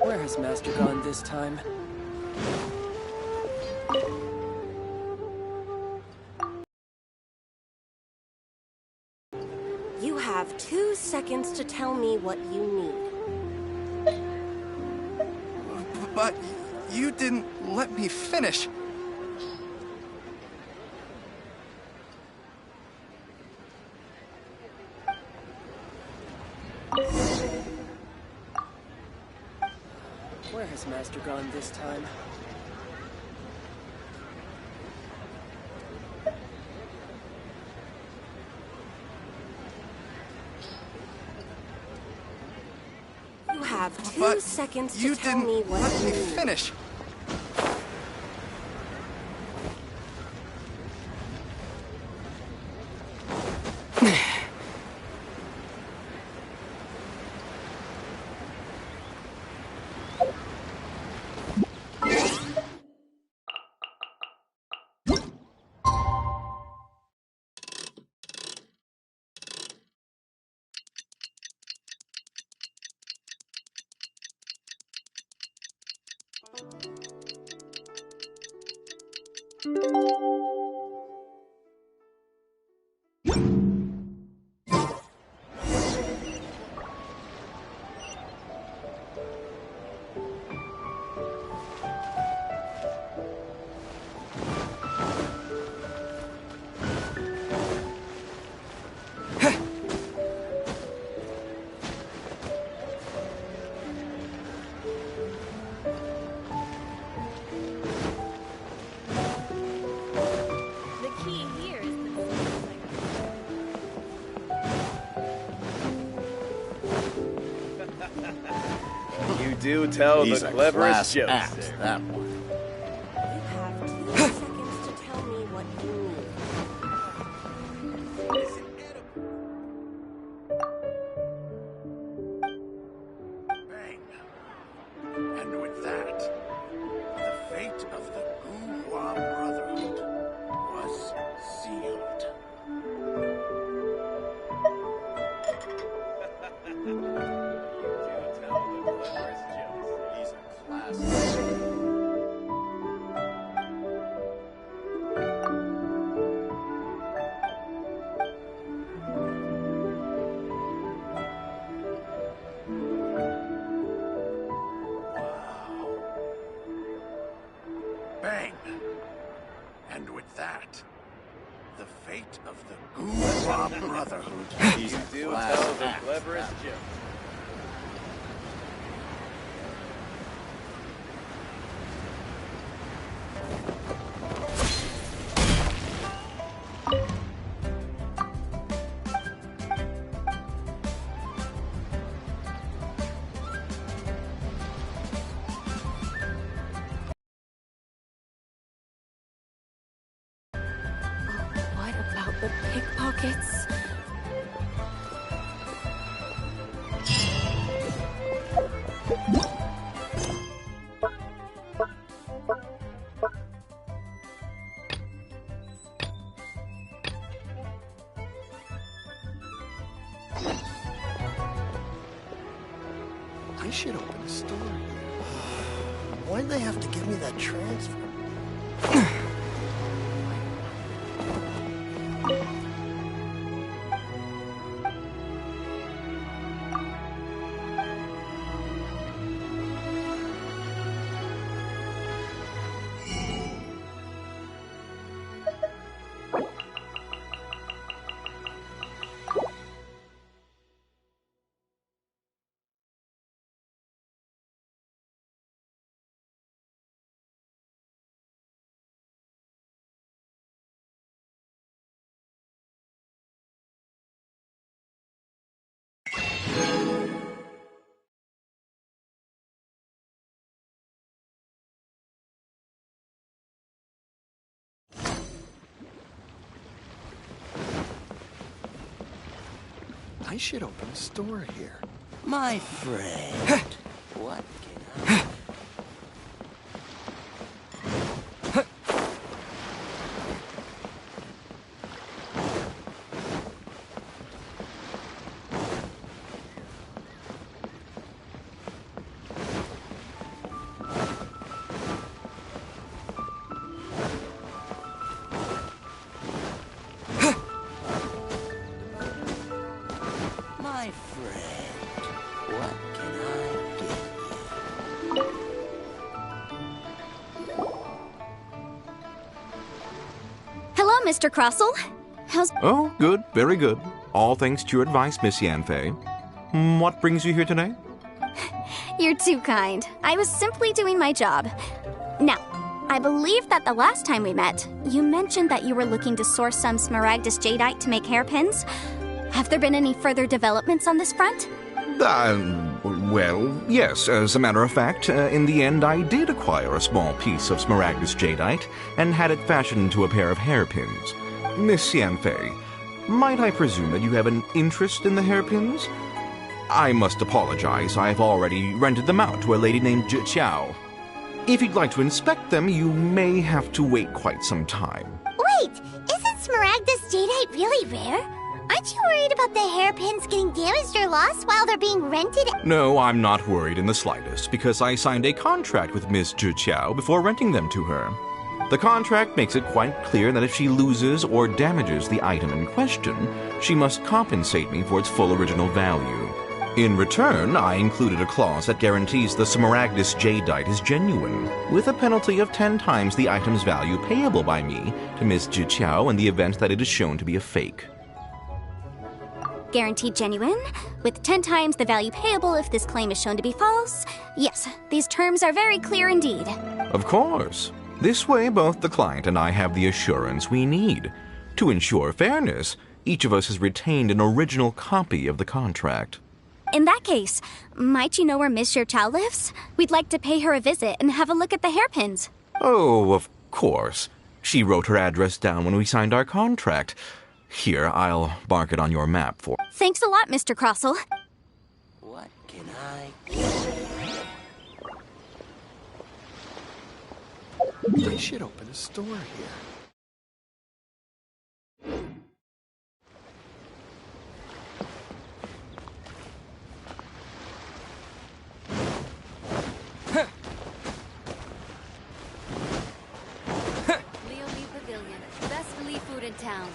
Where has Master gone this time? You have 2 seconds to tell me what you need. But you didn't let me finish. Where has Master gone this time? You have 2 seconds to tell me what let you me need. finish. You do tell He's the a cleverest class jokes act, there. that one. You have 2 seconds to tell me what you need. Bang. And with that, the fate of the Gouhua Brotherhood was sealed. You do tell the cleverest jokes. He's a class act. Bang. And with that, the fate of the Gouhua Brotherhood. He's You a do class tell the act, cleverest that jokes. What about the pickpockets? I should open a store. Why'd they have to give me that transfer? I should open a store here. My friend, what can I... My friend, what can I get you? Hello, Mr. Crossell. How's... Oh, good, very good. All thanks to your advice, Miss Yanfei. What brings you here today? You're too kind. I was simply doing my job. Now, I believe that the last time we met, you mentioned that you were looking to source some Smaragdus jadeite to make hairpins. Have there been any further developments on this front? Well, yes. As a matter of fact, in the end, I did acquire a small piece of Smaragdus jadeite and had it fashioned into a pair of hairpins. Miss Yanfei, might I presume that you have an interest in the hairpins? I must apologize. I've already rented them out to a lady named Zhi. If you'd like to inspect them, you may have to wait quite some time. Wait, isn't Smaragdus jadeite really rare? Aren't you worried about the hairpins getting damaged or lost while they're being rented? No, I'm not worried in the slightest, because I signed a contract with Miss Zhi before renting them to her. The contract makes it quite clear that if she loses or damages the item in question, she must compensate me for its full original value. In return, I included a clause that guarantees the Smaragdus jadeite is genuine, with a penalty of 10 times the item's value payable by me to Miss Zhi in the event that it is shown to be a fake. Guaranteed genuine, with 10 times the value payable if this claim is shown to be false. Yes, these terms are very clear indeed. Of course. This way, both the client and I have the assurance we need. To ensure fairness, each of us has retained an original copy of the contract. In that case, might you know where Miss Chow lives? We'd like to pay her a visit and have a look at the hairpins. Oh, of course. She wrote her address down when we signed our contract. Here, I'll mark it on your map for... Thanks a lot, Mr. Crossell. What can I get you? I should open a store here. Liyue Pavilion, best Lee food in town.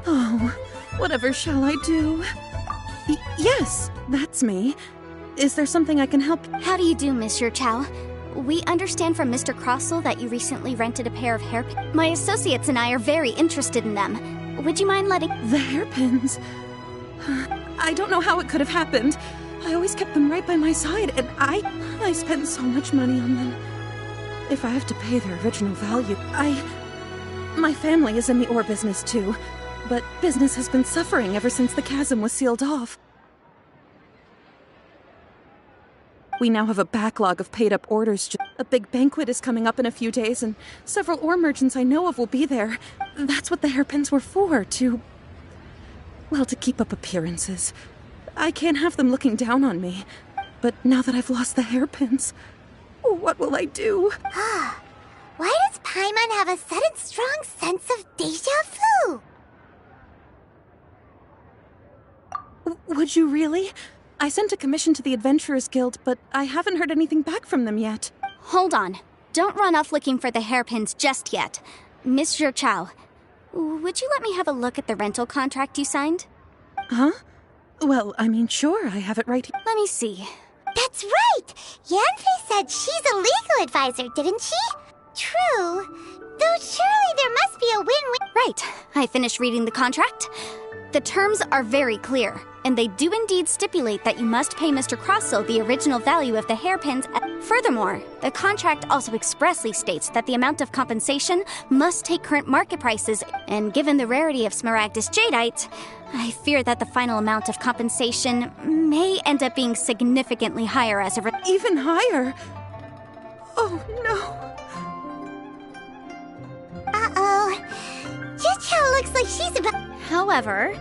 Oh, whatever shall I do? Yes, that's me. Is there something I can help? How do you do, Miss Chow? We understand from Mr. Crossell that you recently rented a pair of hairpins. My associates and I are very interested in them. Would you mind letting... The hairpins? I don't know how it could have happened. I always kept them right by my side, and I spent so much money on them. If I have to pay their original value, My family is in the ore business too, but business has been suffering ever since the chasm was sealed off. We now have a backlog of paid-up orders. A big banquet is coming up in a few days, and several ore merchants I know of will be there. That's what the hairpins were for, to keep up appearances. I can't have them looking down on me. But now that I've lost the hairpins, what will I do? Why does Paimon have a sudden strong sense of deja vu? Would you really? I sent a commission to the Adventurers Guild, but I haven't heard anything back from them yet. Hold on. Don't run off looking for the hairpins just yet. Miss Chow, would you let me have a look at the rental contract you signed? Huh? Well, I mean, sure, I have it right here. Let me see. That's right! Yanfei said she's a legal advisor, didn't she? True. Though surely there must be a win-win. Right. I finished reading the contract. The terms are very clear, and they do indeed stipulate that you must pay Mr. Crossell the original value of the hairpins. Furthermore, the contract also expressly states that the amount of compensation must take current market prices, and given the rarity of Smaragdus jadeite, I fear that the final amount of compensation may end up being significantly higher as a result. Even higher? Oh, no. Uh-oh. Juchao looks like she's about... However,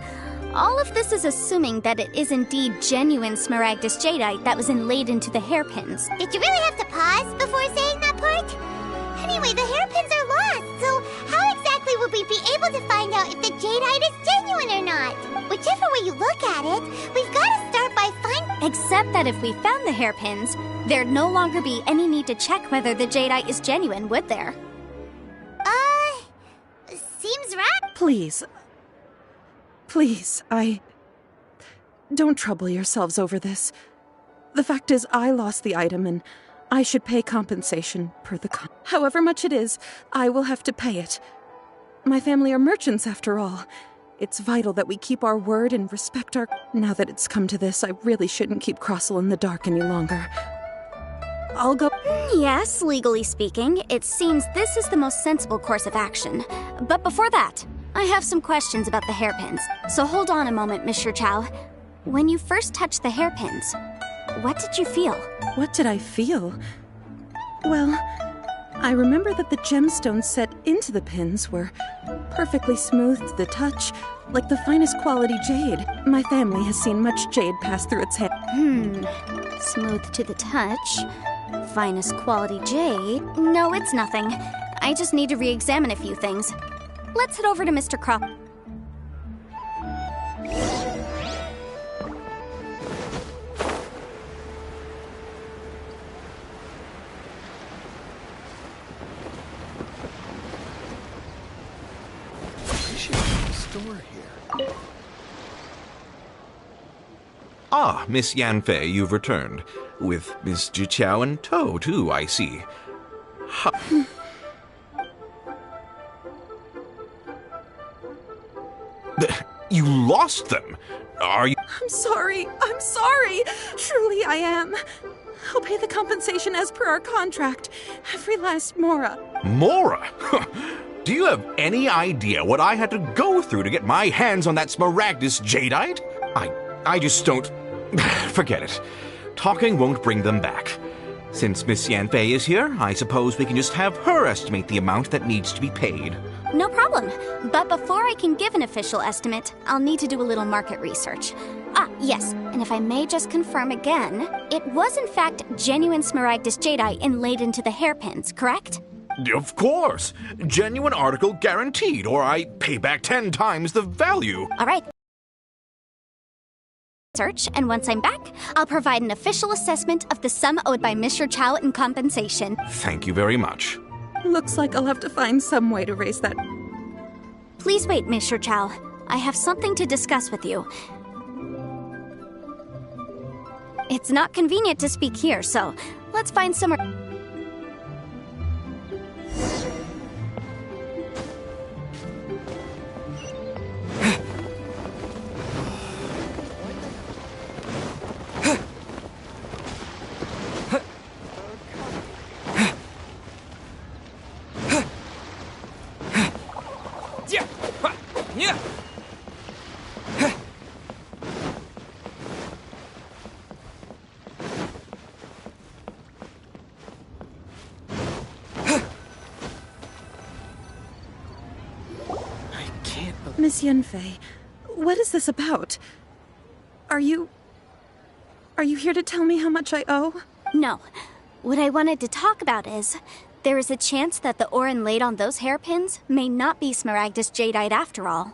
all of this is assuming that it is indeed genuine Smaragdus jadeite that was inlaid into the hairpins. Did you really have to pause before saying that part? Anyway, the hairpins are lost, so how exactly would we be able to find out if the jadeite is genuine or not? Whichever way you look at it, we've got to start by finding... Except that if we found the hairpins, there'd no longer be any need to check whether the jadeite is genuine, would there? Seems right. Please, Don't trouble yourselves over this. The fact is, I lost the item, and I should pay compensation per the However much it is, I will have to pay it. My family are merchants, after all. It's vital that we keep our word and respect our... Now that it's come to this, I really shouldn't keep Crossel in the dark any longer. I'll go... Yes, legally speaking, it seems this is the most sensible course of action. But before that, I have some questions about the hairpins. So hold on a moment, Mr. Chow. When you first touched the hairpins, what did you feel? What did I feel? Well, I remember that the gemstones set into the pins were perfectly smooth to the touch, like the finest quality jade. My family has seen much jade pass through its hands. Smooth to the touch. Finest quality jade. No, it's nothing. I just need to re-examine a few things. Let's head over to Mr. Crow. We should have a store here. Ah, Miss Yanfei, you've returned. With Miss Jiqiao in tow, too, I see. You lost them! Are you... I'm sorry. Truly I am. I'll pay the compensation as per our contract. Every last mora. Mora? Do you have any idea what I had to go through to get my hands on that Smaragdus jadeite? I just don't... Forget it. Talking won't bring them back. Since Miss Yanfei is here, I suppose we can just have her estimate the amount that needs to be paid. No problem. But before I can give an official estimate, I'll need to do a little market research. Ah, yes, and if I may just confirm again, it was in fact genuine Smaragdus jadeite inlaid into the hairpins, correct? Of course! Genuine article guaranteed, or I pay back 10 times the value. All right. Search, and once I'm back, I'll provide an official assessment of the sum owed by Mr. Chow in compensation. Thank you very much. Looks like I'll have to find some way to raise that. Please wait, Mr. Chow. I have something to discuss with you. It's not convenient to speak here, so let's find somewhere. Miss Yanfei, what is this about? Are you here to tell me how much I owe? No. What I wanted to talk about is, there is a chance that the ore inlaid on those hairpins may not be Smaragdus jadeite after all.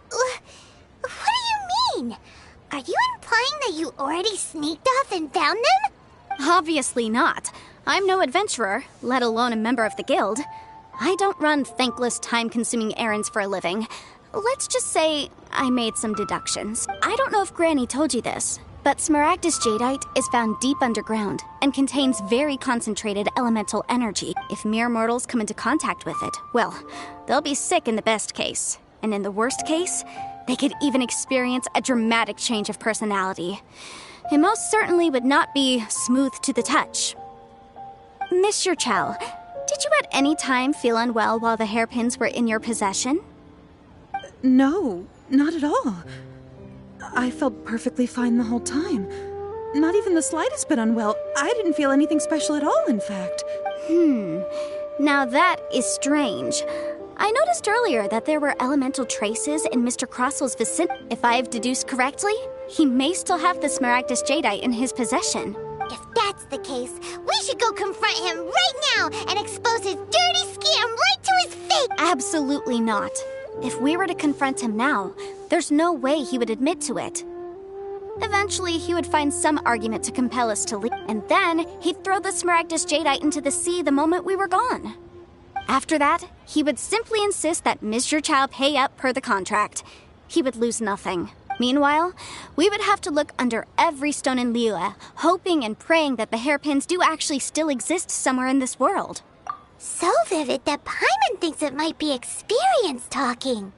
What do you mean? Are you implying that you already sneaked off and found them? Obviously not. I'm no adventurer, let alone a member of the guild. I don't run thankless, time-consuming errands for a living. Let's just say I made some deductions. I don't know if Granny told you this, but Smaragdus jadeite is found deep underground and contains very concentrated elemental energy. If mere mortals come into contact with it, well, they'll be sick in the best case. And in the worst case, they could even experience a dramatic change of personality. It most certainly would not be smooth to the touch. Mr. Chow, did you at any time feel unwell while the hairpins were in your possession? No, not at all. I felt perfectly fine the whole time. Not even the slightest bit unwell. I didn't feel anything special at all, in fact. Now that is strange. I noticed earlier that there were elemental traces in Mr. Crossel's vicinity. If I've deduced correctly, he may still have the Smaragdus jadeite in his possession. If that's the case, we should go confront him right now and expose his dirty scam right to his face! Absolutely not. If we were to confront him now, there's no way he would admit to it. Eventually, he would find some argument to compel us to leave, and then he'd throw the Smaragdus jadeite into the sea the moment we were gone. After that, he would simply insist that Mr. Chow pay up per the contract. He would lose nothing. Meanwhile, we would have to look under every stone in Liyue, hoping and praying that the hairpins do actually still exist somewhere in this world. So vivid that Paimon thinks it might be experience talking.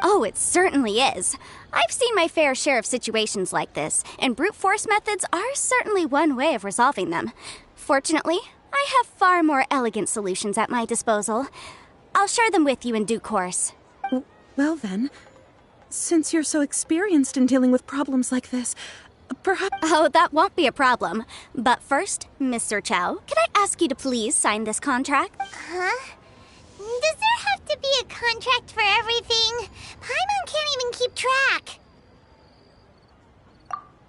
Oh, it certainly is. I've seen my fair share of situations like this, and brute force methods are certainly one way of resolving them. Fortunately, I have far more elegant solutions at my disposal. I'll share them with you in due course. Well then, since you're so experienced in dealing with problems like this, perhaps... Oh, that won't be a problem. But first, Mr. Chow, can I ask you to please sign this contract? Huh? Does there have to be a contract for everything? Paimon can't even keep track.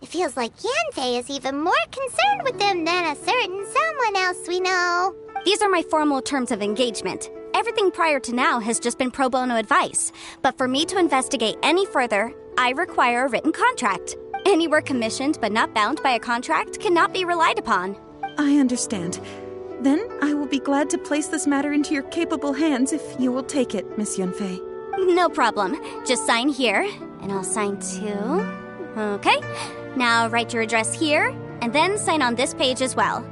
It feels like Yanfei is even more concerned with them than a certain someone else we know. These are my formal terms of engagement. Everything prior to now has just been pro bono advice. But for me to investigate any further, I require a written contract. Any work commissioned but not bound by a contract cannot be relied upon. I understand. Then I will be glad to place this matter into your capable hands if you will take it, Miss Yunfei. No problem. Just sign here, and I'll sign too. Okay. Now write your address here, and then sign on this page as well.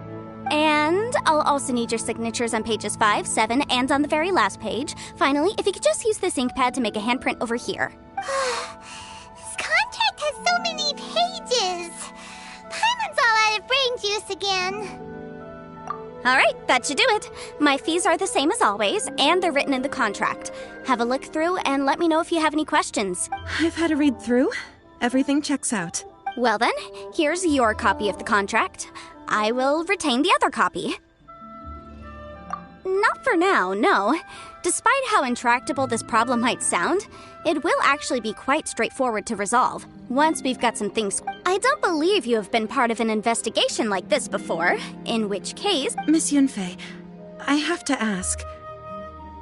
And I'll also need your signatures on pages 5, 7, and on the very last page. Finally, if you could just use this ink pad to make a handprint over here. This contract has so many pages. Paimon's all out of brain juice again. Alright, that should do it. My fees are the same as always, and they're written in the contract. Have a look through and let me know if you have any questions. I've had a read through. Everything checks out. Well then, here's your copy of the contract. I will retain the other copy. Not for now, no. Despite how intractable this problem might sound, it will actually be quite straightforward to resolve, once we've got some things... I don't believe you have been part of an investigation like this before, in which case... Miss Yunfei, I have to ask,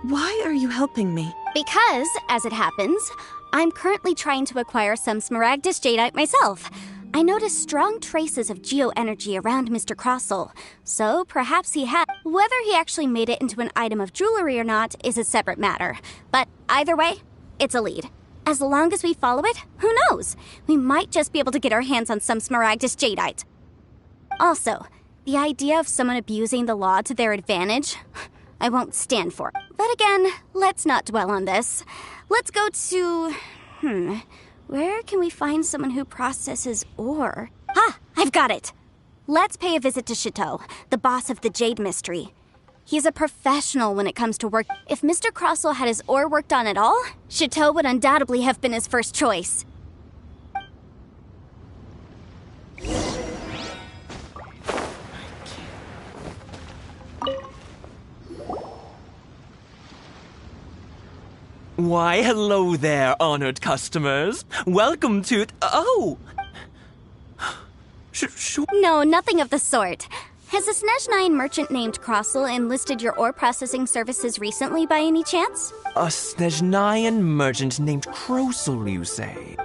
why are you helping me? Because, as it happens, I'm currently trying to acquire some Smaragdus Jadeite myself. I noticed strong traces of geoenergy around Mr. Crossel, so perhaps he had... Whether he actually made it into an item of jewelry or not is a separate matter. But either way, it's a lead. As long as we follow it, who knows? We might just be able to get our hands on some Smaragdus Jadeite. Also, the idea of someone abusing the law to their advantage, I won't stand for. But again, let's not dwell on this. Let's go to... Where can we find someone who processes ore? Ah, I've got it! Let's pay a visit to Chateau, the boss of the Jade Mystery. He's a professional when it comes to work. If Mr. Crossel had his ore worked on at all, Chateau would undoubtedly have been his first choice. Why, hello there, honored customers. Welcome to... Oh! No, nothing of the sort. Has a Snezhnine merchant named Crossel enlisted your ore processing services recently by any chance? A Snezhnine merchant named Crossel, you say?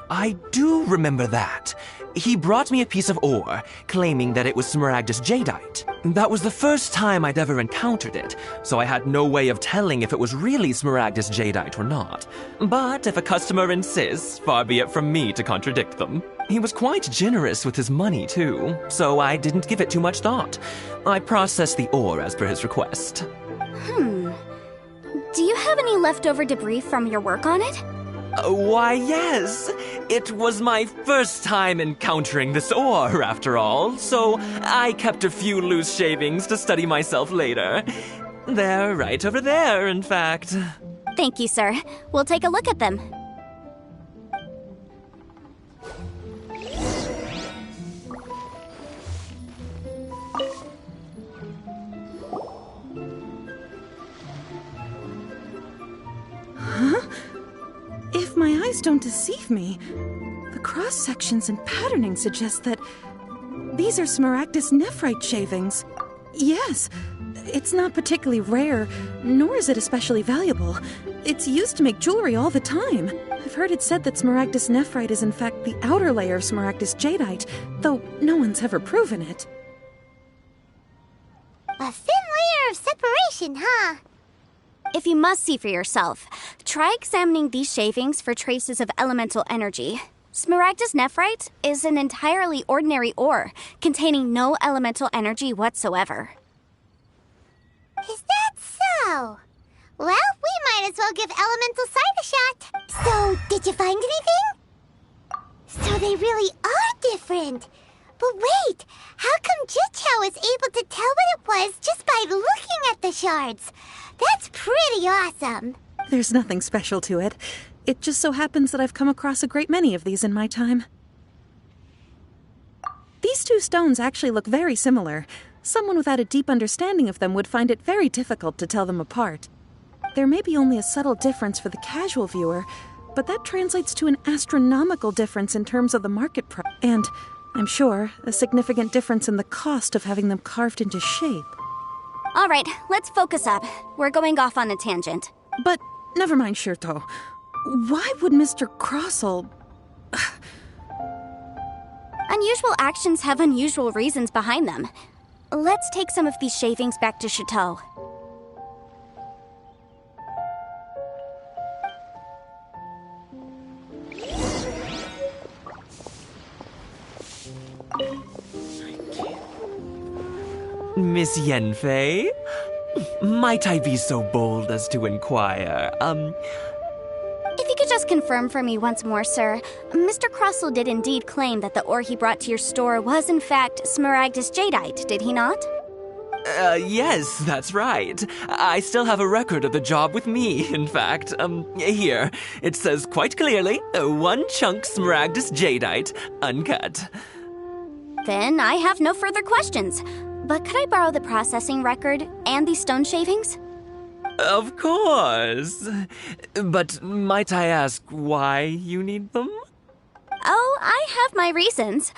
I do remember that. He brought me a piece of ore, claiming that it was Smaragdus Jadeite. That was the first time I'd ever encountered it, so I had no way of telling if it was really Smaragdus Jadeite or not. But if a customer insists, far be it from me to contradict them. He was quite generous with his money, too, so I didn't give it too much thought. I processed the ore as per his request. Do you have any leftover debris from your work on it? Why, yes. It was my first time encountering this ore, after all, so I kept a few loose shavings to study myself later. They're right over there, in fact. Thank you, sir. We'll take a look at them. Huh? If my eyes don't deceive me, the cross-sections and patterning suggest that these are Smaragdus nephrite shavings. Yes, it's not particularly rare, nor is it especially valuable. It's used to make jewelry all the time. I've heard it said that Smaragdus nephrite is in fact the outer layer of Smaragdus Jadeite, though no one's ever proven it. A thin layer of separation, huh? If you must see for yourself, try examining these shavings for traces of elemental energy. Smaragdus nephrite is an entirely ordinary ore, containing no elemental energy whatsoever. Is that so? Well, we might might as well give Elemental Sight a shot. So, did you find anything? So they really are different. But wait, how come Jichao was able to tell what it was just by looking at the shards? That's pretty awesome. There's nothing special to it. It just so happens that I've come across a great many of these in my time. These two stones actually look very similar. Someone without a deep understanding of them would find it very difficult to tell them apart. There may be only a subtle difference for the casual viewer, but that translates to an astronomical difference in terms of the market price. And, I'm sure, a significant difference in the cost of having them carved into shape. All right, let's focus up. We're going off on a tangent. But, never mind, Shirto. Why would Mr. Crossell... Unusual actions have unusual reasons behind them. Let's take some of these shavings back to Chateau. Miss Yanfei? Might I be so bold as to inquire, If you could just confirm for me once more, sir. Mr. Crossell did indeed claim that the ore he brought to your store was in fact Smaragdus Jadeite, did he not? Yes, that's right. I still have a record of the job with me, in fact. Here. It says quite clearly, 1 chunk Smaragdus Jadeite, uncut. Then I have no further questions. But could I borrow the processing record and these stone shavings? Of course. But might I ask why you need them? Oh, I have my reasons.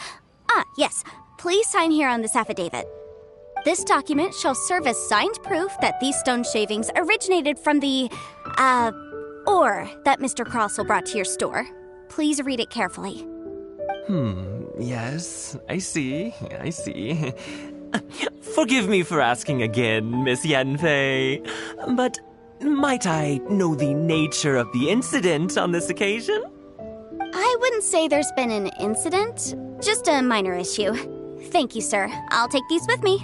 Yes. Please sign here on this affidavit. This document shall serve as signed proof that these stone shavings originated from the, ore that Mr. Crossell brought to your store. Please read it carefully. Yes, I see. Forgive me for asking again, Miss Yanfei, but might I know the nature of the incident on this occasion? I wouldn't say there's been an incident, just a minor issue. Thank you, sir. I'll take these with me.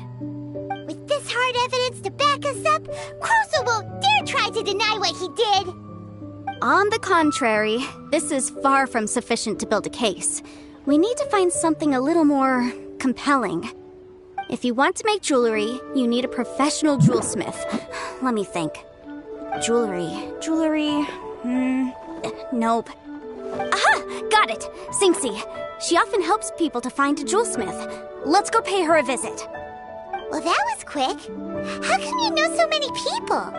With this hard evidence to back us up, Crossell won't dare try to deny what he did. On the contrary, this is far from sufficient to build a case. We need to find something a little more compelling. If you want to make jewelry, you need a professional jewelsmith. Let me think. Jewelry. Nope. Aha! Got it! Singxi. She often helps people to find a jewelsmith. Let's go pay her a visit. Well, that was quick. How come you know so many people?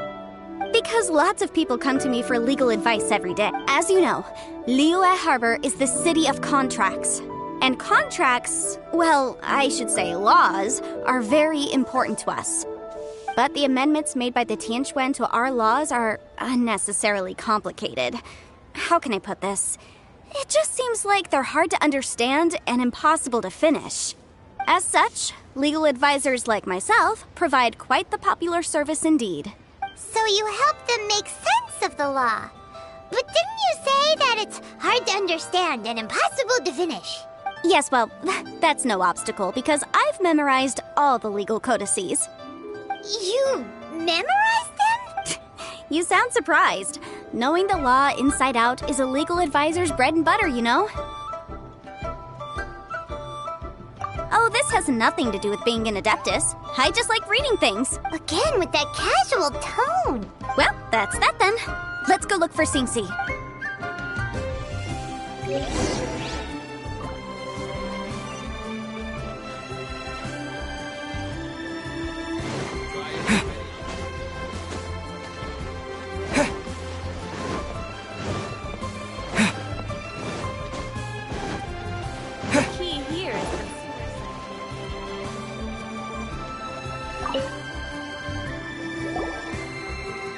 Because lots of people come to me for legal advice every day. As you know, Liyue Harbor is the city of contracts. And contracts, well, I should say laws, are very important to us. But the amendments made by the Tianquan to our laws are unnecessarily complicated. How can I put this? It just seems like they're hard to understand and impossible to finish. As such, legal advisors like myself provide quite the popular service indeed. So you help them make sense of the law. But didn't you say that it's hard to understand and impossible to finish? Yes, well, that's no obstacle because I've memorized all the legal codices. You memorized them? You sound surprised. Knowing the law inside out is a legal advisor's bread and butter, you know? Oh, this has nothing to do with being an adeptus. I just like reading things. Again, with that casual tone. Well, that's that then. Let's go look for Singxi.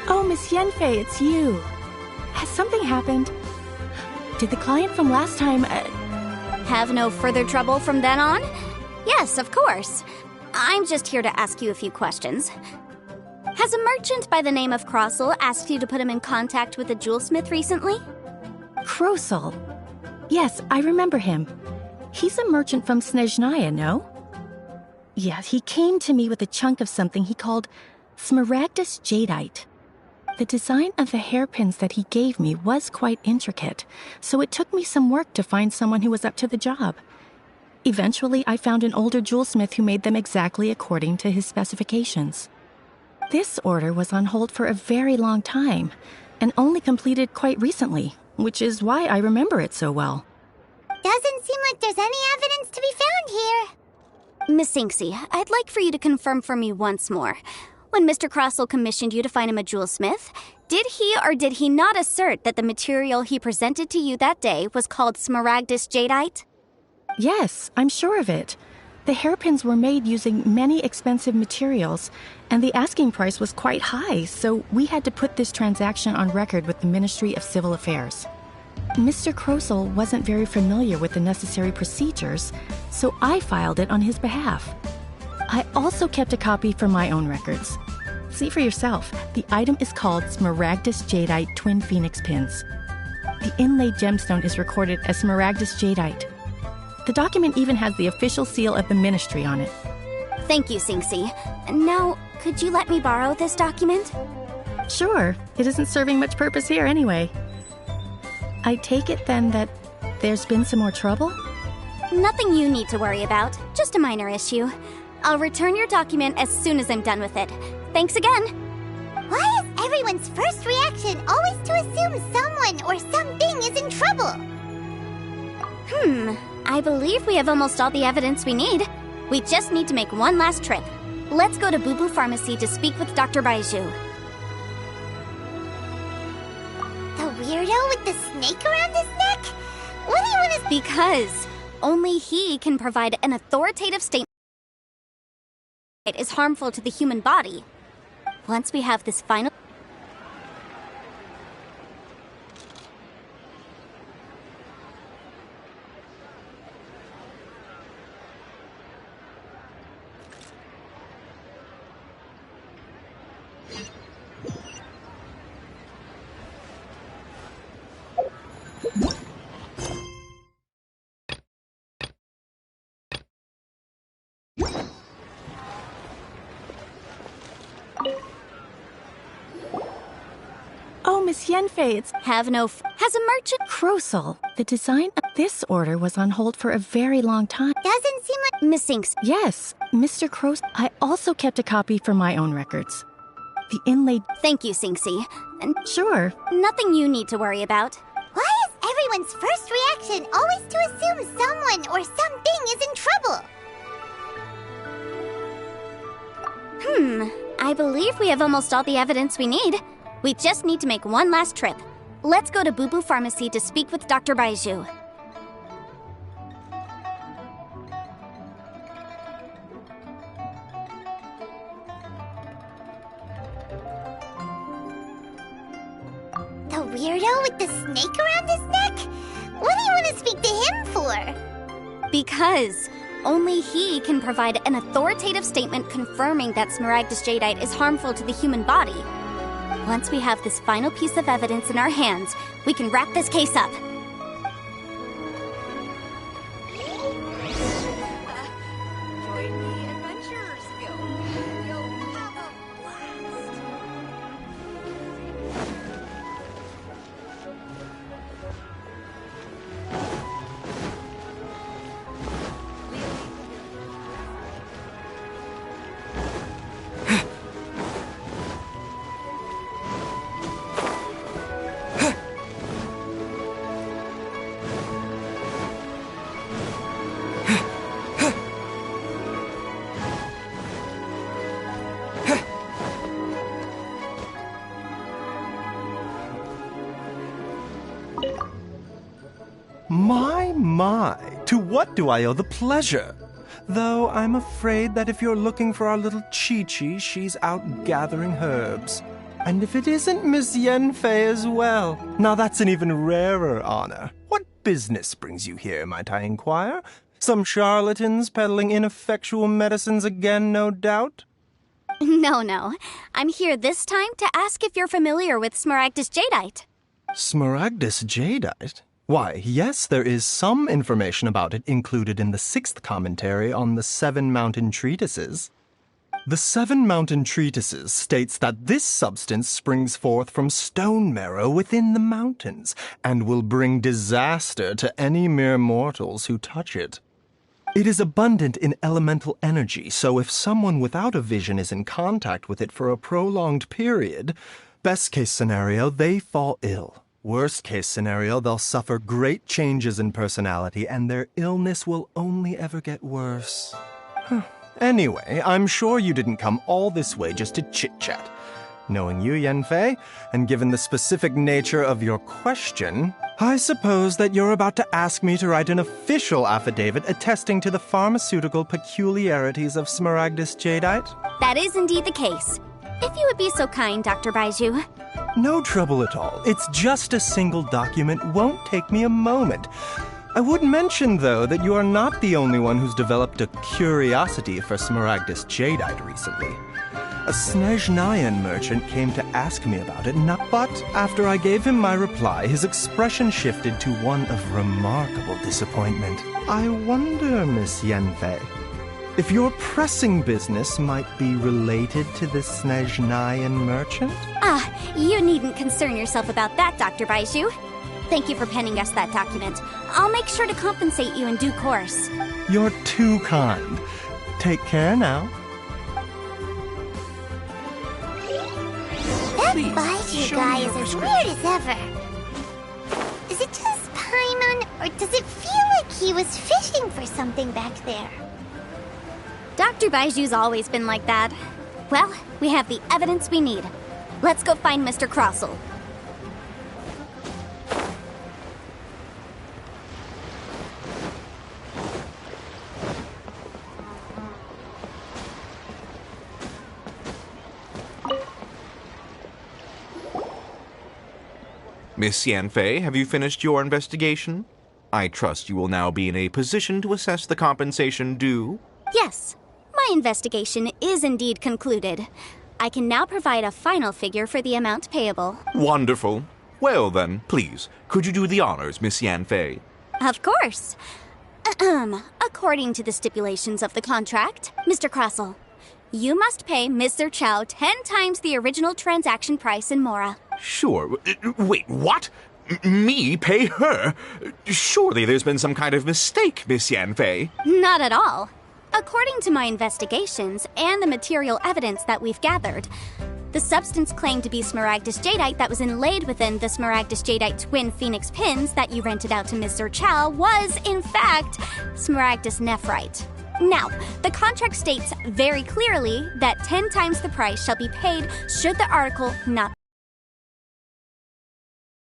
Oh, Miss Yanfei, it's you. Has something happened? Did the client from last time, Have no further trouble from then on? Yes, of course. I'm just here to ask you a few questions. Has a merchant by the name of Crossell asked you to put him in contact with a jewelsmith recently? Crossell? Yes, I remember him. He's a merchant from Snezhnaya, no? Yes, he came to me with a chunk of something he called Smaragdus Jadeite. The design of the hairpins that he gave me was quite intricate, so it took me some work to find someone who was up to the job. Eventually, I found an older jewelsmith who made them exactly according to his specifications. This order was on hold for a very long time, and only completed quite recently, which is why I remember it so well. Doesn't seem like there's any evidence to be found here. Miss Inksy, I'd like for you to confirm for me once more. When Mr. Crossell commissioned you to find him a jewelsmith, did he or did he not assert that the material he presented to you that day was called smaragdus jadeite? Yes, I'm sure of it. The hairpins were made using many expensive materials, and the asking price was quite high, so we had to put this transaction on record with the Ministry of Civil Affairs. Mr. Crossell wasn't very familiar with the necessary procedures, so I filed it on his behalf. I also kept a copy for my own records. See for yourself, the item is called Smaragdus Jadeite Twin Phoenix Pins. The inlaid gemstone is recorded as Smaragdus Jadeite. The document even has the official seal of the ministry on it. Thank you, Sinksy. Now, could you let me borrow this document? Sure, it isn't serving much purpose here anyway. I take it then that there's been some more trouble? Nothing you need to worry about, just a minor issue. I'll return your document as soon as I'm done with it. Thanks again! Why is everyone's first reaction always to assume someone or something is in trouble? I believe we have almost all the evidence we need. We just need to make one last trip. Let's go to Boo Boo Pharmacy to speak with Dr. Baiju. The weirdo with the snake around his neck? What do you want to... Because only he can provide an authoritative statement that is harmful to the human body. Once we have this final... Oh, Miss Yenfei, it's... Has a merchant... Crossell. The design of this order was on hold for a very long time. Doesn't seem like... Miss Inks. Yes, Mr. Crossell. I also kept a copy for my own records. The inlaid... Thank you, Sinksy. And sure. Nothing you need to worry about. Why is everyone's first reaction always to assume someone or something is in trouble? I believe we have almost all the evidence we need. We just need to make one last trip. Let's go to Boo Boo Pharmacy to speak with Dr. Baiju. The weirdo with the snake around his neck? What do you want to speak to him for? Because only he can provide an authoritative statement confirming that smaragdus jadeite is harmful to the human body. Once we have this final piece of evidence in our hands, we can wrap this case up. Join the Adventurers Guild. You'll have a blast. My, to what do I owe the pleasure? Though I'm afraid that if you're looking for our little Chi-Chi, she's out gathering herbs. And if it isn't Miss Yenfei as well, now that's an even rarer honor. What business brings you here, might I inquire? Some charlatans peddling ineffectual medicines again, no doubt? No. I'm here this time to ask if you're familiar with smaragdus jadeite. Smaragdus jadeite? Why, yes, there is some information about it included in the 6th commentary on the 7 mountain treatises. The Seven Mountain Treatises states that this substance springs forth from stone marrow within the mountains and will bring disaster to any mere mortals who touch it. It is abundant in elemental energy, so if someone without a vision is in contact with it for a prolonged period, best case scenario, they fall ill. Worst case scenario, they'll suffer great changes in personality and their illness will only ever get worse. Anyway, I'm sure you didn't come all this way just to chit-chat. Knowing you, Yanfei, and given the specific nature of your question, I suppose that you're about to ask me to write an official affidavit attesting to the pharmaceutical peculiarities of Smaragdus jadeite? That is indeed the case. If you would be so kind, Dr. Baiju. No trouble at all. It's just a single document. Won't take me a moment. I would mention, though, that you are not the only one who's developed a curiosity for Smaragdus jadeite recently. A Snezhnayan merchant came to ask me about it, but after I gave him my reply, his expression shifted to one of remarkable disappointment. I wonder, Miss Yanfei, if your pressing business might be related to the Snezhnayan merchant? You needn't concern yourself about that, Dr. Baiju. Thank you for penning us that document. I'll make sure to compensate you in due course. You're too kind. Take care now. That Baiju guy is as weird as ever. Is it just Paimon, or does it feel like he was fishing for something back there? Dr. Baiju's always been like that. Well, we have the evidence we need. Let's go find Mr. Crossell. Miss Yanfei, have you finished your investigation? I trust you will now be in a position to assess the compensation due. Yes, my investigation is indeed concluded. I can now provide a final figure for the amount payable. Wonderful. Well then, please, could you do the honors, Miss Yanfei? Of course. According to the stipulations of the contract, Mr. Crossell, you must pay Mr. Chow 10 times the original transaction price in Mora. Sure. Wait, what? Me pay her? Surely there's been some kind of mistake, Miss Yanfei. Not at all. According to my investigations and the material evidence that we've gathered, the substance claimed to be Smaragdus jadeite that was inlaid within the Smaragdus jadeite twin phoenix pins that you rented out to Mr. Chow was, in fact, Smaragdus nephrite. Now, the contract states very clearly that 10 times the price shall be paid should the article not be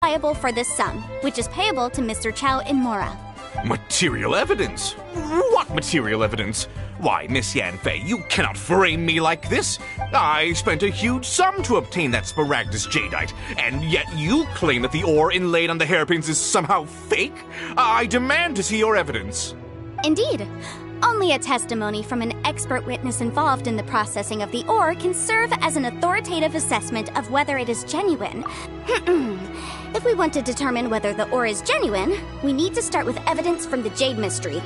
liable for this sum, which is payable to Mr. Chow in Mora. Material evidence? What material evidence? Why, Miss Yanfei, you cannot frame me like this. I spent a huge sum to obtain that Smaragdus jadeite, and yet you claim that the ore inlaid on the hairpins is somehow fake? I demand to see your evidence. Indeed. Only a testimony from an expert witness involved in the processing of the ore can serve as an authoritative assessment of whether it is genuine. If we want to determine whether the ore is genuine, we need to start with evidence from the Jade Mystery.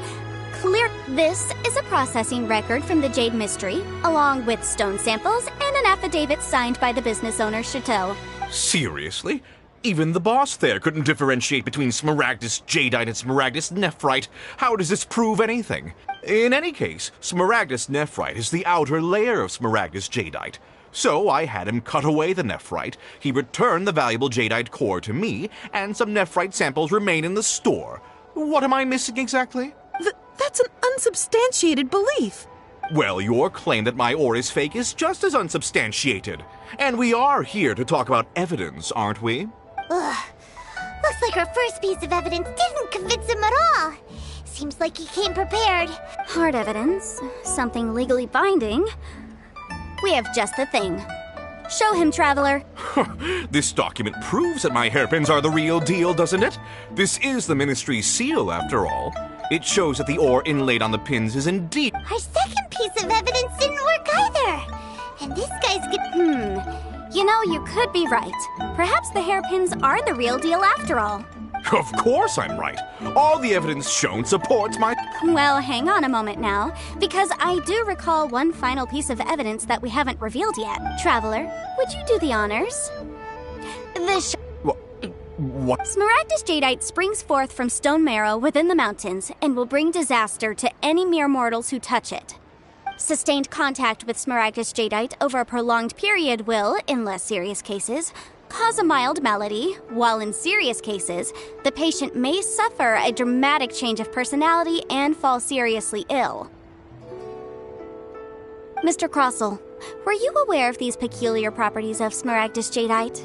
This is a processing record from the Jade Mystery, along with stone samples and an affidavit signed by the business owner, Chateau. Seriously? Even the boss there couldn't differentiate between Smaragdus jadeite and Smaragdus nephrite. How does this prove anything? In any case, Smaragdus nephrite is the outer layer of Smaragdus jadeite. So I had him cut away the nephrite, he returned the valuable jadeite core to me, and some nephrite samples remain in the store. What am I missing exactly? That's an unsubstantiated belief. Well, your claim that my ore is fake is just as unsubstantiated. And we are here to talk about evidence, aren't we? Ugh. Looks like our first piece of evidence didn't convince him at all. Seems like he came prepared. Hard evidence, something legally binding. We have just the thing. Show him, Traveler. This document proves that my hairpins are the real deal, doesn't it? This is the Ministry's seal, after all. It shows that the ore inlaid on the pins is indeed... Our second piece of evidence didn't work either. And this guy's You know, you could be right. Perhaps the hairpins are the real deal after all. Of course I'm right. All the evidence shown supports my... Well, hang on a moment now, because I do recall one final piece of evidence that we haven't revealed yet. Traveler, would you do the honors? What? Smaragdus jadeite springs forth from stone marrow within the mountains and will bring disaster to any mere mortals who touch it. Sustained contact with Smaragdus jadeite over a prolonged period will, in less serious cases, cause a mild malady, while in serious cases, the patient may suffer a dramatic change of personality and fall seriously ill. Mr. Crossell, were you aware of these peculiar properties of Smaragdus jadeite?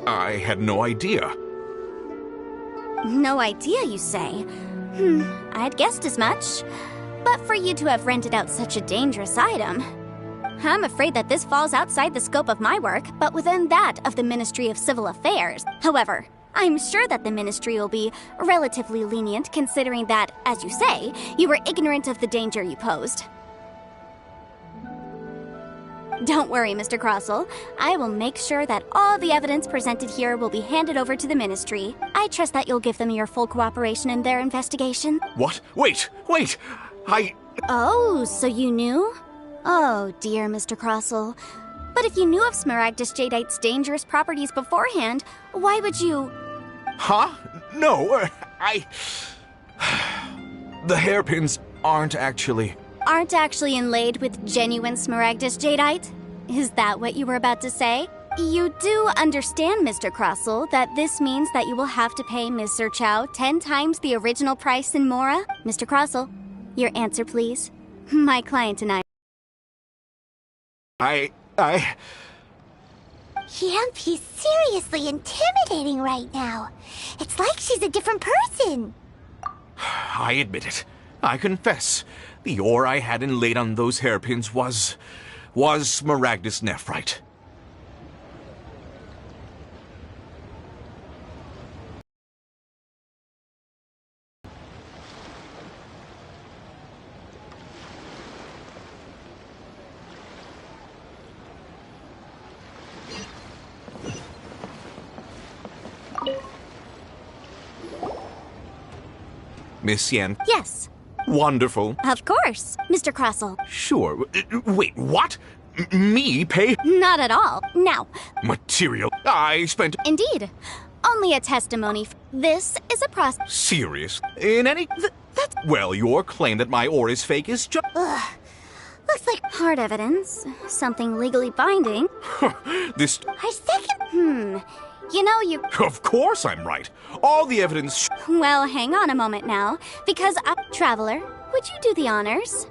I had no idea. No idea, you say? I'd guessed as much. But for you to have rented out such a dangerous item, I'm afraid that this falls outside the scope of my work, but within that of the Ministry of Civil Affairs. However, I'm sure that the Ministry will be relatively lenient considering that, as you say, you were ignorant of the danger you posed. Don't worry, Mr. Crossell. I will make sure that all the evidence presented here will be handed over to the Ministry. I trust that you'll give them your full cooperation in their investigation. What? Wait! Oh, so you knew? Oh, dear, Mr. Crossell. But if you knew of Smaragdus jadeite's dangerous properties beforehand, why would you... Huh? No, The hairpins aren't actually inlaid with genuine Smaragdus jadeite? Is that what you were about to say? You do understand, Mr. Crossell, that this means that you will have to pay Ms. Sir Chow 10 times the original price in Mora? Mr. Crossell, your answer, please. My client and I... Yamp, he's seriously intimidating right now. It's like she's a different person. I admit it. I confess. The ore I had inlaid on those hairpins was Smaragdus nephrite. Miss Yen? Yes. Wonderful. Of course, Mr. Crossell. Sure. Wait, what? Me pay? Not at all. Now. Material. I spent... Indeed. Only a testimony. This is a process. Serious? In any... That's... Well, your claim that my ore is fake is just... Looks like hard evidence. Something legally binding. This... I second... You know, you... Of course I'm right. All the evidence... Well, hang on a moment now, because Traveler, would you do the honors?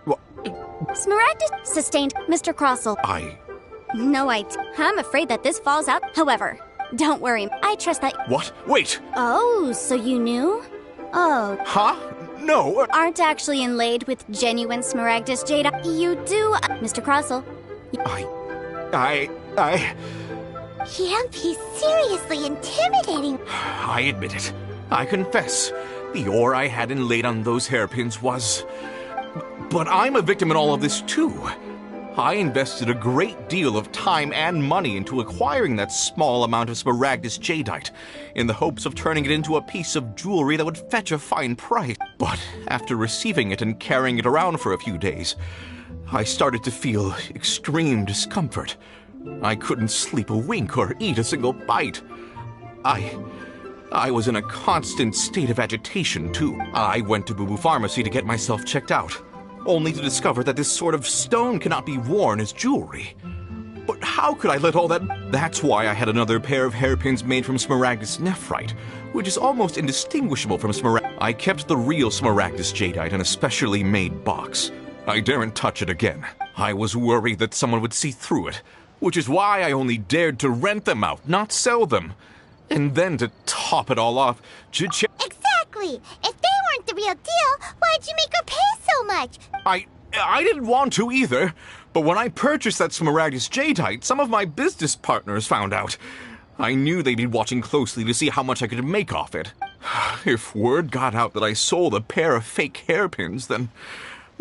What? Smaragdus sustained Mr. Crossell. No idea. I'm afraid that this falls out. However, don't worry. I trust that... What? Wait! Oh, so you knew? Oh. Huh? No. Aren't actually inlaid with genuine Smaragdus jadeite. You do... Mr. Crossell. Yamp, he's seriously intimidating. I admit it. I confess. The ore I had inlaid on those hairpins was... But I'm a victim in all of this, too. I invested a great deal of time and money into acquiring that small amount of Smaragdus jadeite, in the hopes of turning it into a piece of jewelry that would fetch a fine price. But after receiving it and carrying it around for a few days, I started to feel extreme discomfort. I couldn't sleep a wink or eat a single bite. I was in a constant state of agitation, too. I went to Boo Boo Pharmacy to get myself checked out, only to discover that this sort of stone cannot be worn as jewelry. But how could I let all that... That's why I had another pair of hairpins made from Smaragdus nephrite, which is almost indistinguishable from I kept the real Smaragdus jadeite in a specially made box. I daren't touch it again. I was worried that someone would see through it, which is why I only dared to rent them out, not sell them. And then to top it all off, Exactly! If they weren't the real deal, why'd you make her pay so much? I didn't want to either, but when I purchased that Smaragdus jadeite, some of my business partners found out. I knew they'd be watching closely to see how much I could make off it. If word got out that I sold a pair of fake hairpins, then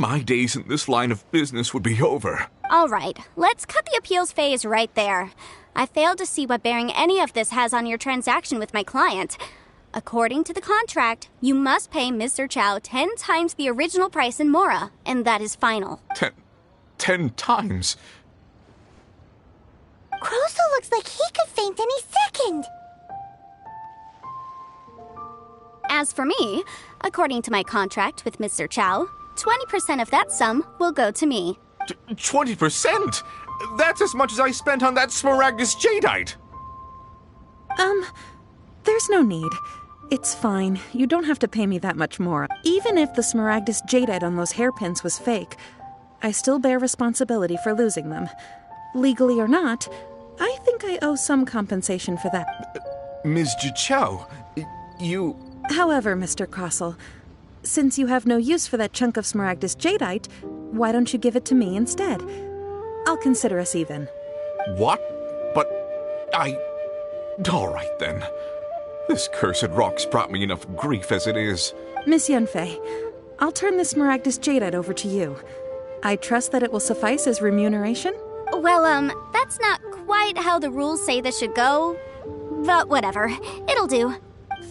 my days in this line of business would be over. All right, let's cut the appeals phase right there. I failed to see what bearing any of this has on your transaction with my client. According to the contract, you must pay Mr. Chow 10 times the original price in Mora, and that is final. 10 times? Kroso looks like he could faint any second. As for me, according to my contract with Mr. Chow, 20% of that sum will go to me. 20%? That's as much as I spent on that Smaragdus Jadeite! There's no need. It's fine. You don't have to pay me that much more. Even if the Smaragdus Jadeite on those hairpins was fake, I still bear responsibility for losing them. Legally or not, I think I owe some compensation for that. Ms. Jichao, you... However, Mr. Crossell, since you have no use for that chunk of Smaragdus Jadeite, why don't you give it to me instead? I'll consider us even. What? But all right then. This cursed rock's brought me enough grief as it is. Miss Yunfei, I'll turn the Smaragdus Jadeite over to you. I trust that it will suffice as remuneration? Well, that's not quite how the rules say this should go. But whatever. It'll do.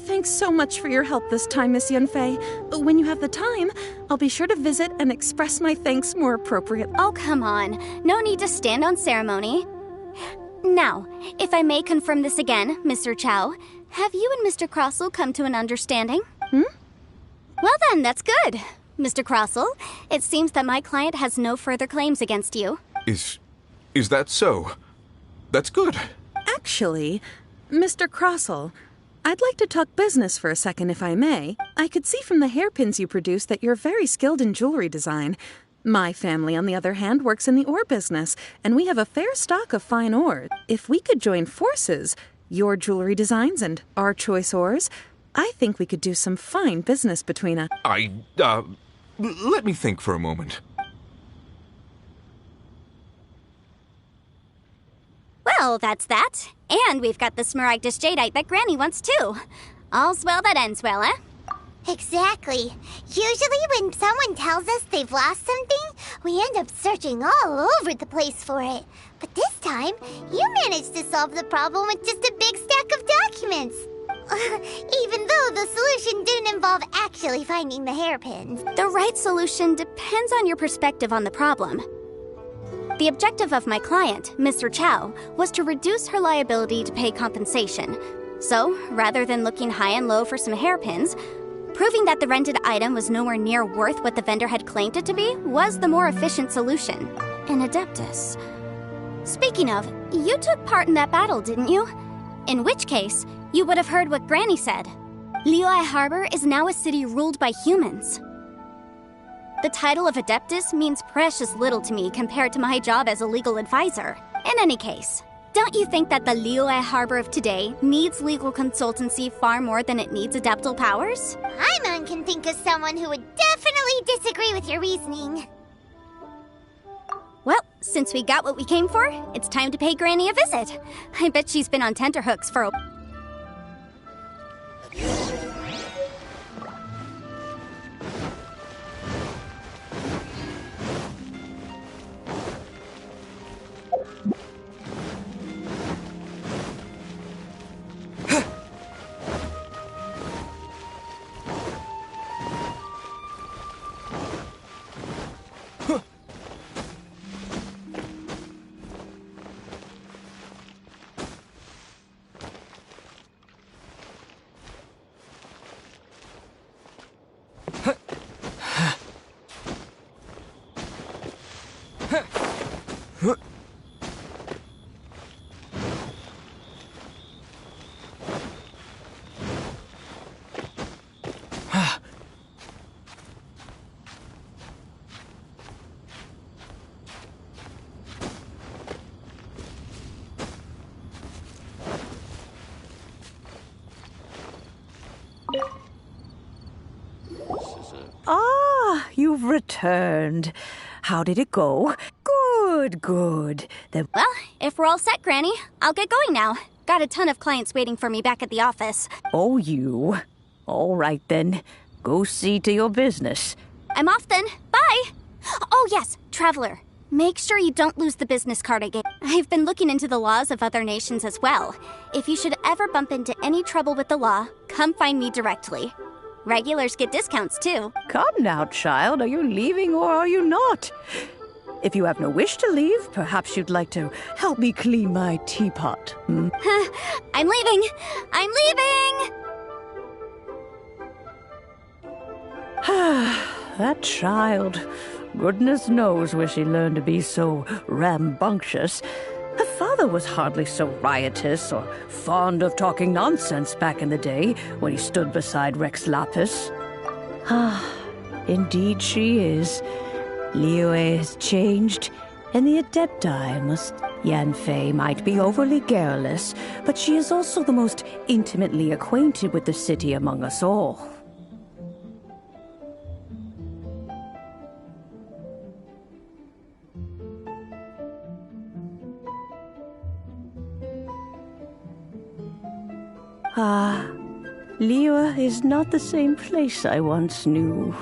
Thanks so much for your help this time, Miss Yunfei. When you have the time, I'll be sure to visit and express my thanks more appropriately. Oh, come on. No need to stand on ceremony. Now, if I may confirm this again, Mr. Chow, have you and Mr. Crossell come to an understanding? Well then, that's good. Mr. Crossell, it seems that my client has no further claims against you. Is that so? That's good. Actually, Mr. Crossell, I'd like to talk business for a second, if I may. I could see from the hairpins you produce that you're very skilled in jewelry design. My family, on the other hand, works in the ore business, and we have a fair stock of fine ore. If we could join forces, your jewelry designs and our choice ores, I think we could do some fine business between us. Let me think for a moment. Well, that's that. And we've got the Smaragdus Jadeite that Granny wants too. All's well that ends well, eh? Exactly. Usually when someone tells us they've lost something, we end up searching all over the place for it. But this time, you managed to solve the problem with just a big stack of documents. Even though the solution didn't involve actually finding the hairpins. The right solution depends on your perspective on the problem. The objective of my client, Mr. Chow, was to reduce her liability to pay compensation. So, rather than looking high and low for some hairpins, proving that the rented item was nowhere near worth what the vendor had claimed it to be was the more efficient solution. An Adeptus. Speaking of, you took part in that battle, didn't you? In which case, you would have heard what Granny said. Liyue Harbor is now a city ruled by humans. The title of Adeptus means precious little to me compared to my job as a legal advisor. In any case, don't you think that the Liyue Harbor of today needs legal consultancy far more than it needs adeptal powers? Paimon can think of someone who would definitely disagree with your reasoning. Well, since we got what we came for, it's time to pay Granny a visit. I bet she's been on tenterhooks for a... Ah, you've returned. How did it go? Good, good. Then... Well, if we're all set, Granny, I'll get going now. Got a ton of clients waiting for me back at the office. Oh, you. All right, then. Go see to your business. I'm off then. Bye! Oh, yes, Traveler. Make sure you don't lose the business card I gave. I've been looking into the laws of other nations as well. If you should ever bump into any trouble with the law, come find me directly. Regulars get discounts, too. Come now, child. Are you leaving or are you not? If you have no wish to leave, perhaps you'd like to help me clean my teapot. I'm leaving! I'm leaving! That child. Goodness knows where she learned to be so rambunctious. Her father was hardly so riotous or fond of talking nonsense back in the day when he stood beside Rex Lapis. Indeed she is. Liyue has changed, and the Adepti must... Yanfei might be overly garrulous, but she is also the most intimately acquainted with the city among us all. Liyue is not the same place I once knew.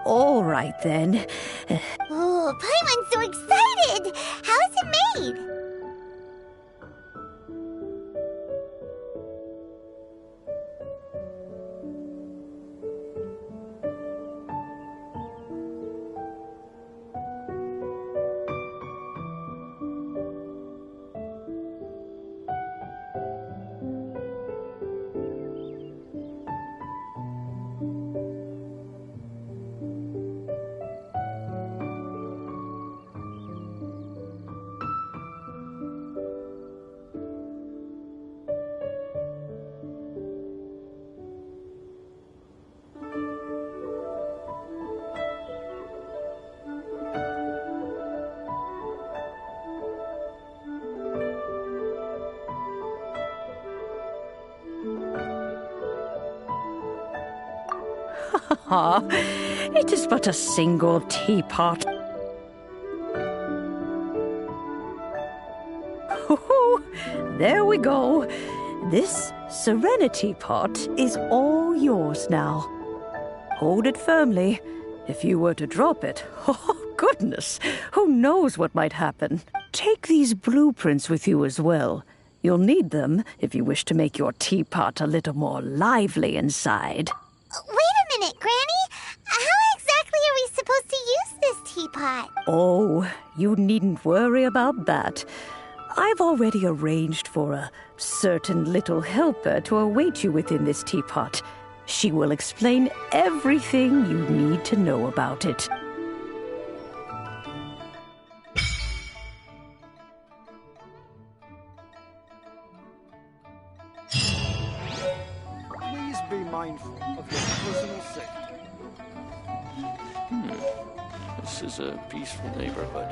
All right, then. Oh, Paimon's so excited! How is it made? It is but a single teapot. There we go. This Serenity pot is all yours now. Hold it firmly. If you were to drop it, oh goodness, who knows what might happen. Take these blueprints with you as well. You'll need them if you wish to make your teapot a little more lively inside. Wait a minute, Granny. How exactly are we supposed to use this teapot? Oh, you needn't worry about that. I've already arranged for a certain little helper to await you within this teapot. She will explain everything you need to know about it. Please be mindful of your personal safety. This is a peaceful neighborhood.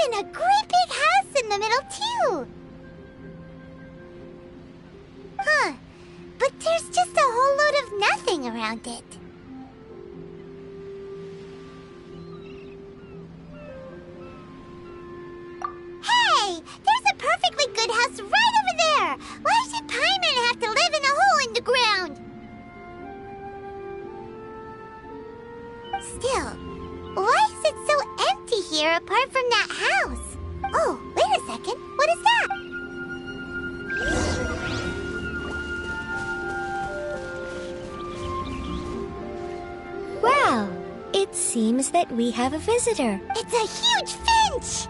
even a great big house in the middle, too. Huh. But there's just a whole load of nothing around it. Hey! There's a perfectly good house right over there! Why should Paimon have to live in a hole in the ground? Still, why is it so empty here apart from that house? Oh, wait a second. What is that? Well, it seems that we have a visitor. It's a huge finch!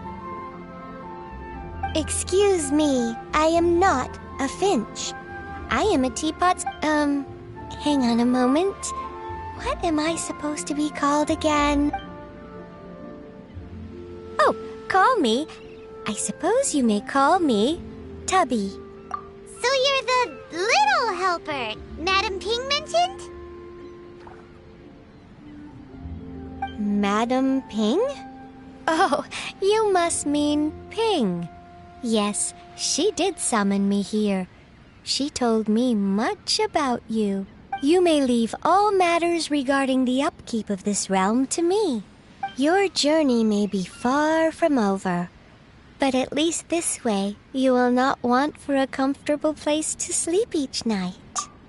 Excuse me, I am not a finch. I am a teapot. Hang on a moment. What am I supposed to be called again? Oh, call me. I suppose you may call me Tubby. So you're the little helper Madam Ping mentioned? Madam Ping? Oh, you must mean Ping. Yes, she did summon me here. She told me much about you. You may leave all matters regarding the upkeep of this realm to me. Your journey may be far from over, but at least this way you will not want for a comfortable place to sleep each night.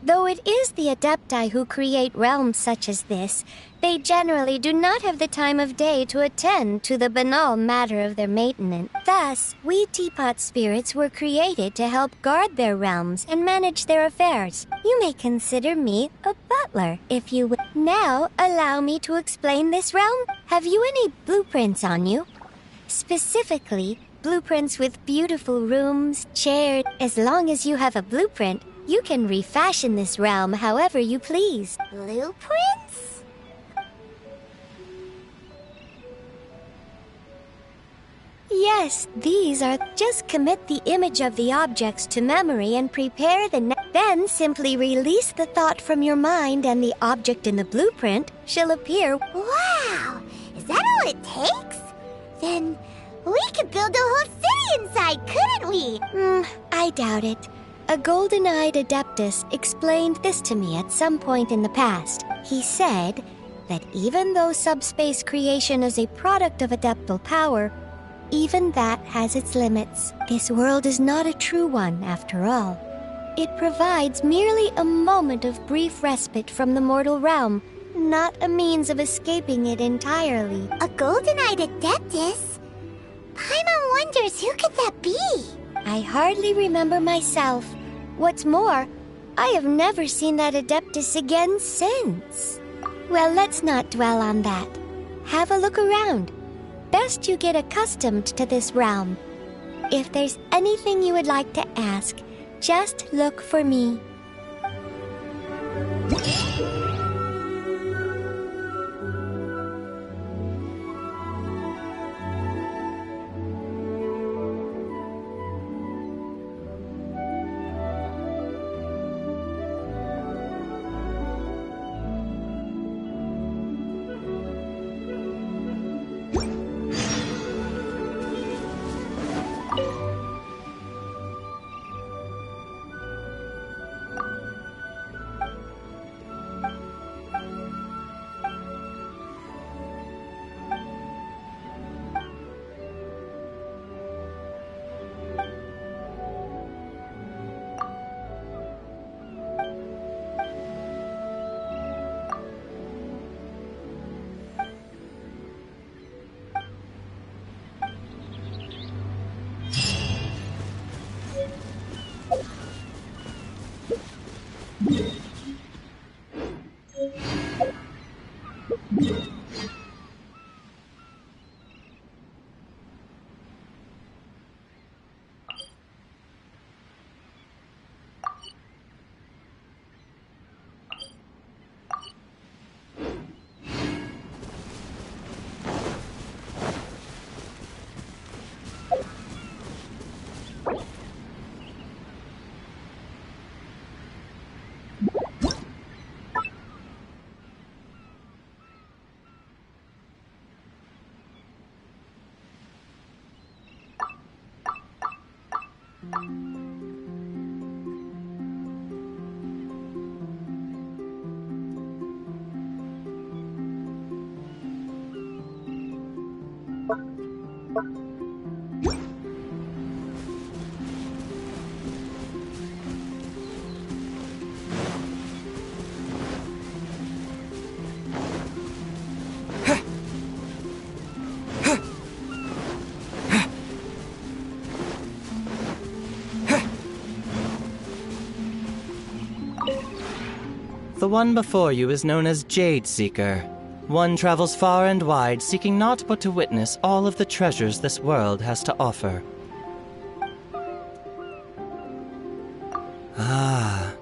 Though it is the Adepti who create realms such as this, they generally do not have the time of day to attend to the banal matter of their maintenance. Thus, we teapot spirits were created to help guard their realms and manage their affairs. You may consider me a butler, if you will. Now, allow me to explain this realm. Have you any blueprints on you? Specifically, blueprints with beautiful rooms, chairs. As long as you have a blueprint, you can refashion this realm however you please. Blueprints? Yes, these are. Just commit the image of the objects to memory and prepare then simply release the thought from your mind and the object in the blueprint shall appear. Wow! Is that all it takes? Then we could build a whole city inside, couldn't we? I doubt it. A golden-eyed adeptus explained this to me at some point in the past. He said that even though subspace creation is a product of adeptal power, even that has its limits. This world is not a true one, after all. It provides merely a moment of brief respite from the mortal realm, not a means of escaping it entirely. A golden-eyed adeptus? Paimon wonders who could that be? I hardly remember myself. What's more, I have never seen that adeptus again since. Well, let's not dwell on that. Have a look around. Best you get accustomed to this realm. If there's anything you would like to ask, just look for me. The one before you is known as Jade Seeker. One travels far and wide, seeking naught but to witness all of the treasures this world has to offer. Ah.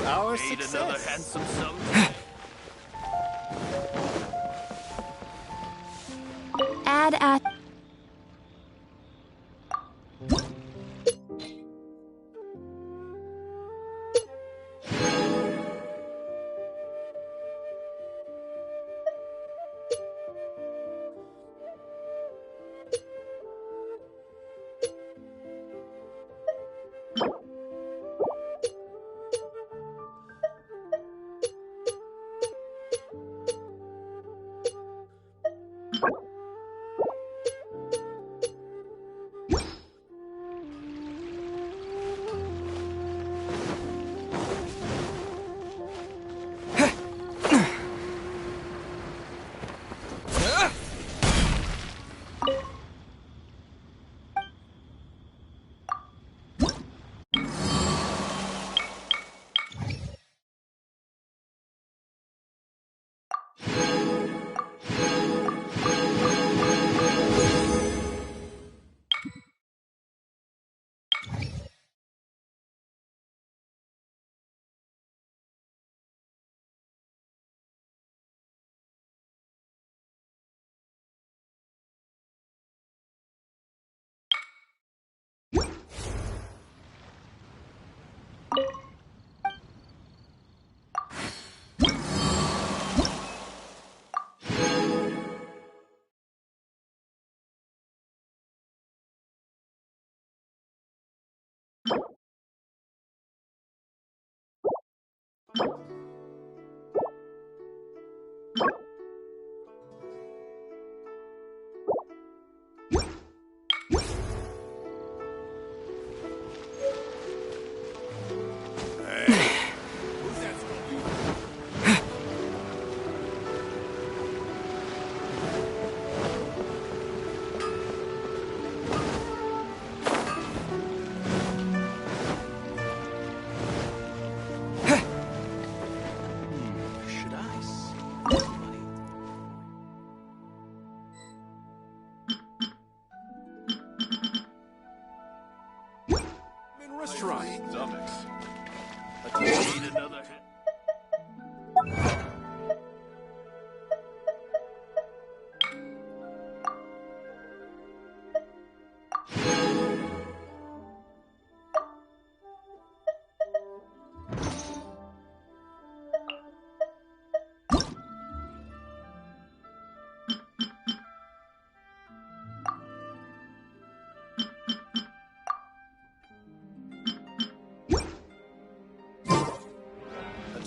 Our Made success. another handsome sum. Add at.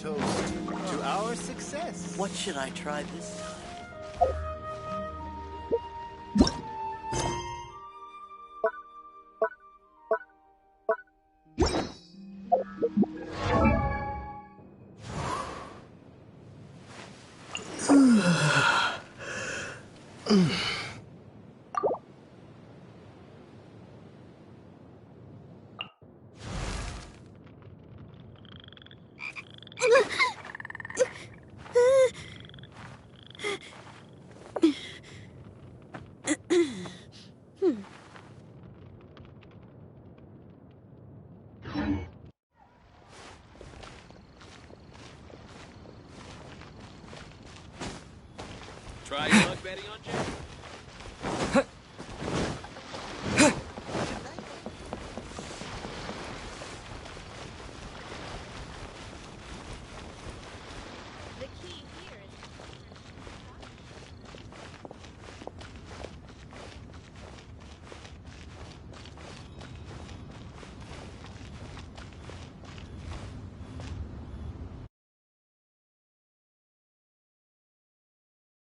toast to our success. What should I try this time? Try your luck betting on Jack?